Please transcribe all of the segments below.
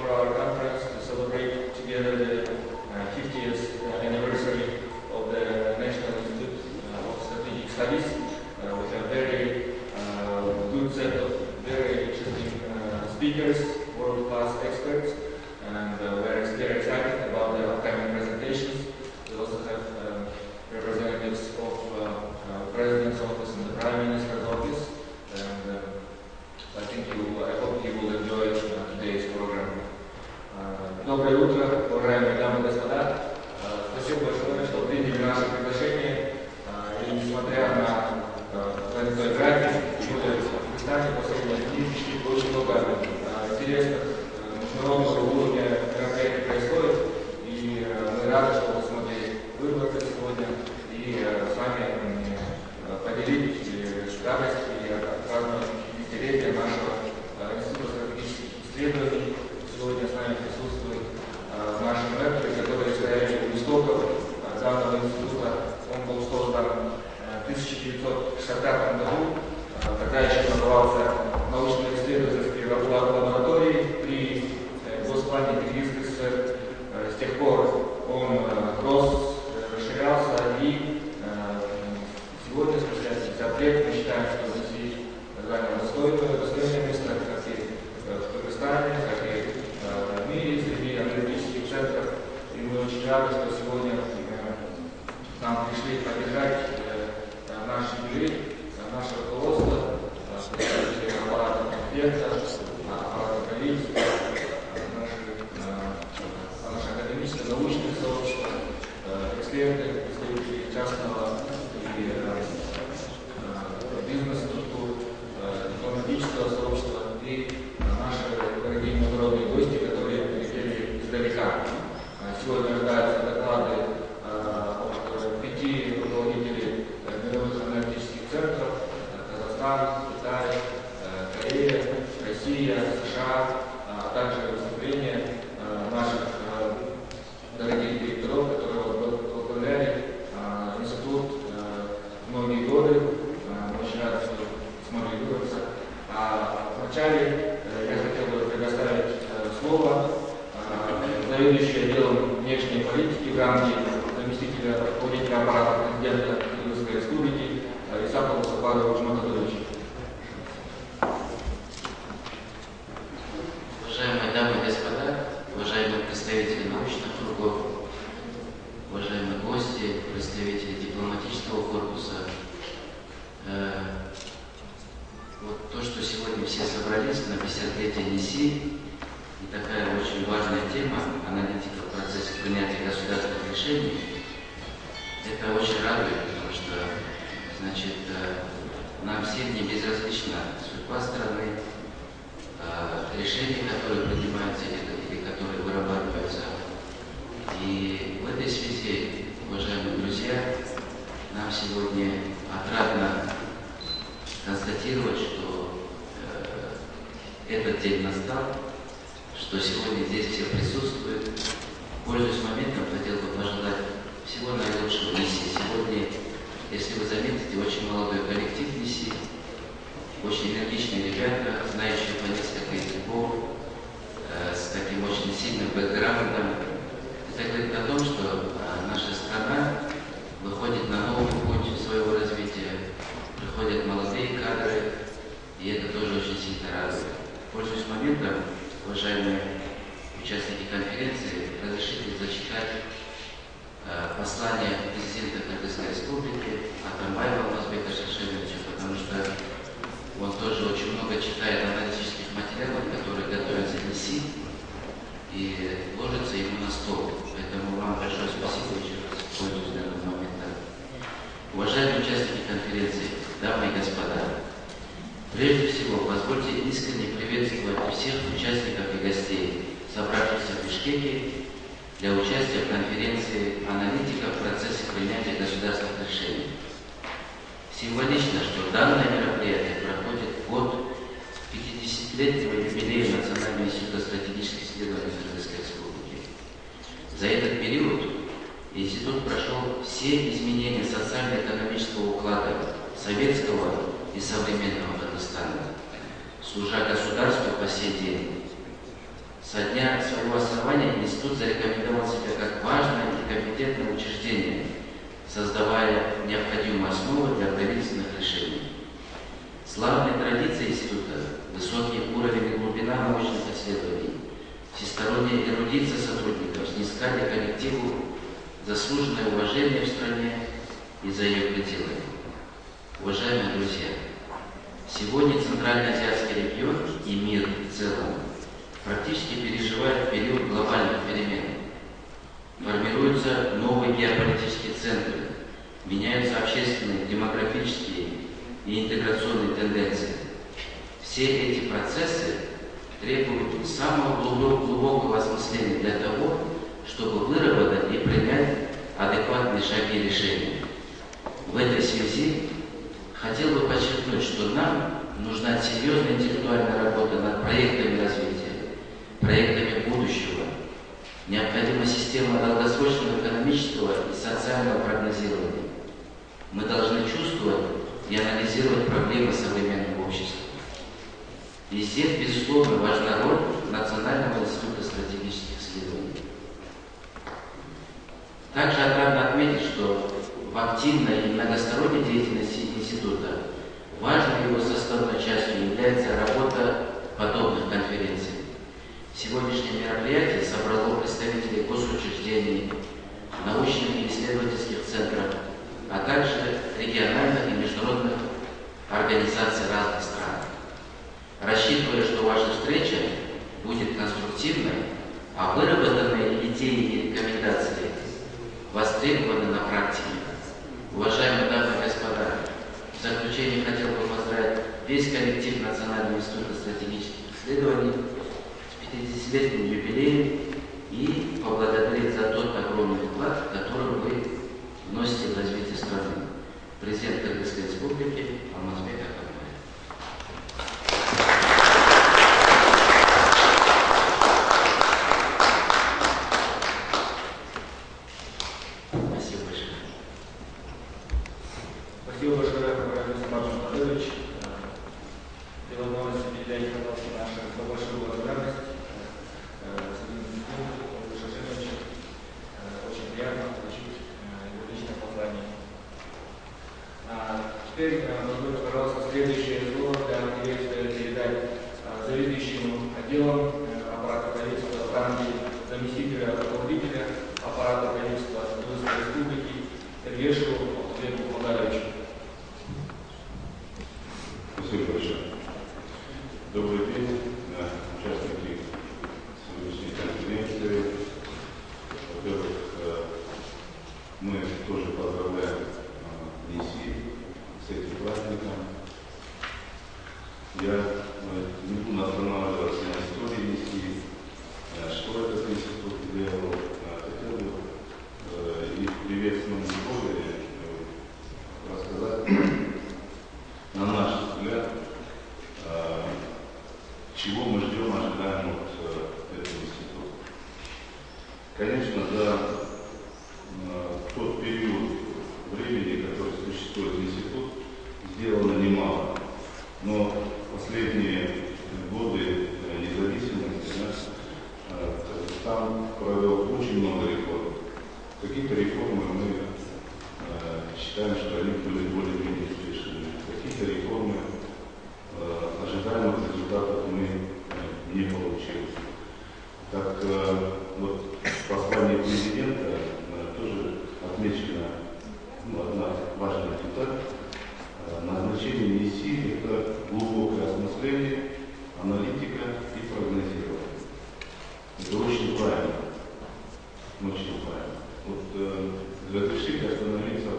for our conference to celebrate together the 50th anniversary of the National Institute of Strategic Studies. We have very good set of very interesting speakers, world-class experts, and we're very excited about the upcoming presentations. We also have representatives of the President's Office and the Prime Minister's Office, and I hope you will enjoy today's program. Доброе утро, уважаемые дамы и господа. Спасибо большое, что приняли наше приглашение. И несмотря на занятой график, в Казахстане последние дни очень много интересных международного уровня мероприятий происходит. И мы рады, что вы смогли выбраться сегодня и с вами поделить радость и отпраздновать 50-летие нашего Института стратегических исследований. Сегодня с нами присутствует наши менеджеры, которые стояли у истоков данного института. Он был создан в 1965 году, тогда еще назывался научно-исследовательской лабораторией при Госплане Киргизской ССР. С тех пор он рос, расширялся, и сегодня, спустя 50 лет, мы считаем, что Россия заняла достойное место, как и в Кыргызстане, как и в мире, среди аналитических центров. И мы очень рады, что сегодня к нам пришли поддержать наш юбилей, наше руководство, представители аппарата конференции, аппарата правительства, наше академическое, научное сообщество, эксперты, представители частного и бизнес-структур, дипломатического сообщества и наши дорогие международные гости, которые прилетели издалека. Сегодня ожидаются доклады от 5 руководителей мировых аналитических центров: Казахстан, Китай, Корея, Россия, США, а также выступления наших дорогих директоров, которые возглавляли институт многие годы. Мы очень рады, что смогли выбраться. Вначале я хотел бы предоставить слово заведующей отделом внешней политики в ранге заместителя руководителя аппарата президента Кыргызской республики Исакову Сапарову Жуматовичу. Уважаемые дамы и господа, уважаемые представители научных кругов, уважаемые гости, представители дипломатического корпуса, вот то, что сегодня все собрались на 50-летие НИСИ, и такая очень важная тема аналитика в процессе принятия государственных решений, это очень радует, потому что, значит, нам всем не безразлична судьба страны, решения, которые принимаются или которые вырабатываются. И в этой связи, уважаемые друзья, нам сегодня отрадно констатировать, что этот день настал, что сегодня здесь все присутствуют. Пользуясь моментом, хотел бы пожелать всего наилучшего НИСИ. Сегодня, если вы заметите, очень молодой коллектив НИСИ, очень энергичные ребята, знающие по несколько языков, с таким очень сильным бэкграундом. Это говорит о том, что наша страна выходит на новый путь своего развития, приходят молодые кадры, и это тоже очень сильно радует. Пользуясь моментом, уважаемые участники конференции, разрешите зачитать послание президента Кыргызской республики Атамбаева Алмазбека Шершеновича, потому что он тоже очень много читает аналитических материалов, которые готовятся в НИСИ, и ложится ему на стол. Поэтому вам большое спасибо еще раз, пользуясь данным моментом. Уважаемые участники конференции, дамы и господа, прежде всего позвольте искренне приветствовать всех участников и гостей, собравшихся в Бишкеке для участия в конференции аналитиков в процессе принятия государственных решений. Символично, что данное мероприятие проходит год 50-летнего юбилея Национального института стратегических исследований Кыргызской республики. За этот период институт прошел все изменения социально-экономического уклада советского и современного Кыргызстана, служа государству по сей день. Со дня своего основания институт зарекомендовал себя как важное и компетентное учреждение, создавая необходимую основу для правительственных решений. Славной традицией института высокий уровень и глубина научных исследований, всесторонняя эрудиция сотрудников снискали коллективу заслуженное уважение в стране и за ее пределами. Уважаемые друзья, сегодня Центральноазиатский регион и мир в целом практически переживают период глобальных перемен. Формируются новые геополитические центры, меняются общественные, демографические и интеграционные тенденции. Все эти процессы требуют самого глубокого осмысления для того, чтобы выработать и принять адекватные шаги и решения. В этой связи хотел бы подчеркнуть, что нам нужна серьезная интеллектуальная работа над проектами развития, проектами будущего. Необходима система долгосрочного экономического и социального прогнозирования. Мы должны чувствовать и анализировать проблемы современного общества. И здесь, безусловно, важна роль Национального института стратегических исследований. Также отрадно отметить, что в активной и многосторонней деятельности института важной его составной частью является работа подобных конференций. Сегодняшнее мероприятие собрало представителей госучреждений, научных и исследовательских центров, а также региональных и международных организаций разных стран. Рассчитывая, что ваша встреча будет конструктивной, а выработанные идеи и рекомендации востребованы на практике. Уважаемые дамы и господа, в заключение хотел бы поздравить весь коллектив Национального института стратегических исследований с 50-летним юбилеем и поблагодарить за тот огромный вклад, который вы вносите в развитие страны. Президент Кыргызской республики Алмазбек Атамбаев. Спасибо большое. Спасибо большое, Роман Владимирович. Дело новости передайте, пожалуйста, нашу большую благодарность. Очень приятно получить его личное послание. Теперь позвольте, пожалуйста, следующее слово для приветствия передать заведующему отделом аппарата правительства Франции, заместителя руководителя аппарата правительства Кыргызской республики Ергешеву Олегу Магаровичу. Спасибо большое. Добрый день, участники сегодняшней конференции. Во-первых, мы тоже поздравляем ЕСИ с этим праздником. Я не буду останавливаться на истории ЕСИ, что этот институт делал. Хотел бы и в приветственном слове рассказать, на наш взгляд, чего мы ждем, ожидаем от этого института. Конечно, за тот период времени, который существует институт, сделано немало. Но последние годы независимости Казахстан провел очень много реформ. Какие-то реформы мы считаем, что они были более-менее успешными. Какие-то реформы ожидаемых результатов мы не получили. Так вот, в послании президента тоже отмечена одна важная деталь. Назначение ЕСИ – это глубокое осмысление, аналитика и прогнозирование. Это очень правильно. Очень правильно. Вот разрешите остановиться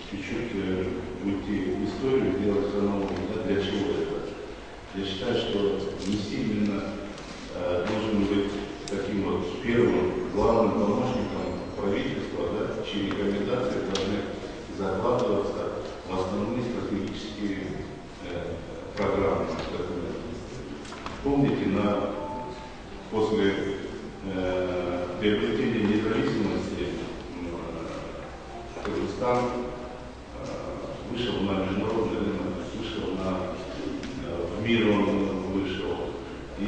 чуть-чуть, уйти в историю, сделать хронологию, для чего это. Я считаю, что ЕСИ именно должен быть таким вот первым главным помощником правительства, чьи рекомендации должны закладываться в основные стратегические программы, документы. Помните, после приобретения независимости Кыргызстан вышел на международный рынок, вышел в мир, он вышел и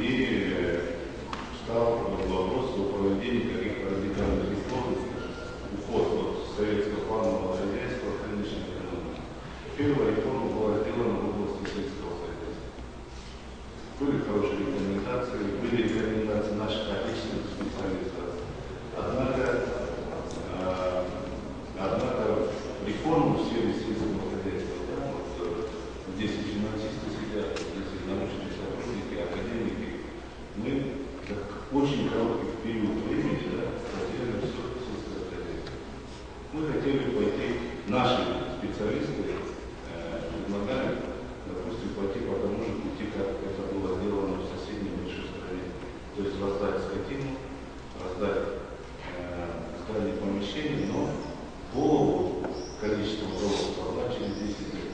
очень короткий период времени, да, потеряли все сельское хозяйство. Мы хотели пойти, наши специалисты предлагали, допустим, пойти по тому же пути, как это было сделано в соседней большой стране. То есть раздать скотину, раздать здание помещений, но голову, количество голов продать через 10 лет.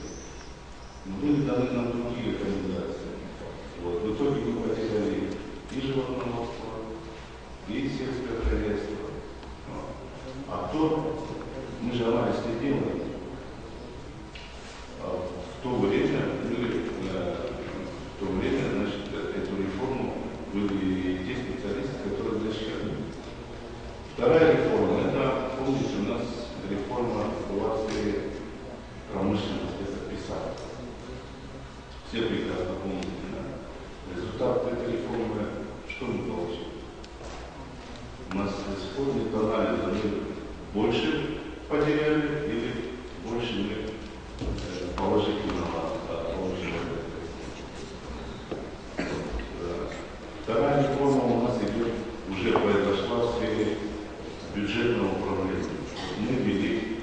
Но были даны нам другие рекомендации. Вот. В итоге мы потеряли и животноводство, и сельское хозяйство. А кто, мы же анализ не делаем. В то время, значит, эту реформу были те специалисты, которые защищали. Вторая реформа, это, помните, у нас реформа была в сфере промышленности, это ПИСА. Все прекрасно помните, да? Результат этой реформы, что мы получили? У нас исходный анализ, мы больше потеряли или больше мы положительного получили? Вторая реформа у нас идет, уже произошла в сфере бюджетного управления. Мы ввели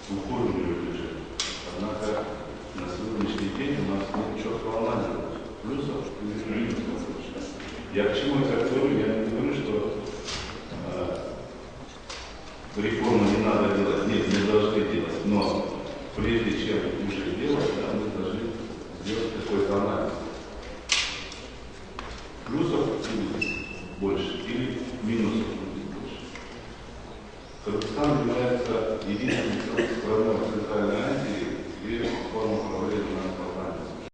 двухуровневый бюджет. Однако на сегодняшний день у нас нет четкого анализа плюсов и минусов. Я к чему это говорю? Я не говорю, что реформу не надо делать. Нет, не должны делать. Но прежде чем уже делать, да, мы должны сделать какой-то анализ. Плюсов будет больше или минусов будет больше. Кыргызстан является единственной страной